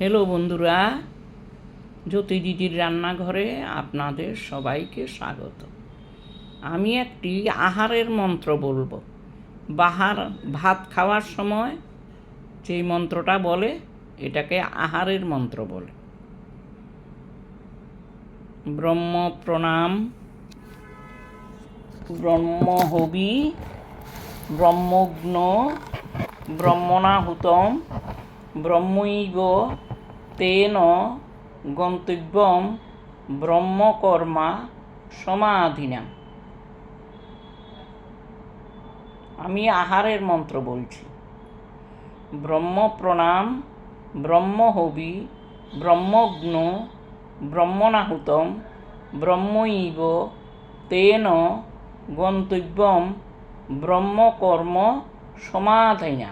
Hello বন্ধুরা, জ্যোতি দিদির রান্নাঘরে আপনাদের সবাইকে স্বাগত। আমি একটি আহারের মন্ত্র বলবো। ভাত খাওয়ার সময় যেই মন্ত্রটা বলে এটাকে আহারের মন্ত্র বলে। ব্রহ্ম প্রণাম, ব্রহ্মহবি, ব্রহ্মগ্ন, ব্রহ্মণাহুতম, ব্রহ্মৈব তেন গন্তব্যম ব্রহ্মকর্মা সমাধিনা। আমি আহারের মন্ত্র বলছি। ব্রহ্ম প্রণাম, ব্রহ্মহবি, ব্রহ্মগ্ন, ব্রহ্মণাহুতম, ব্রহ্মৈব তেন গন্তব্যম ব্রহ্মকর্ম সমাধিনা।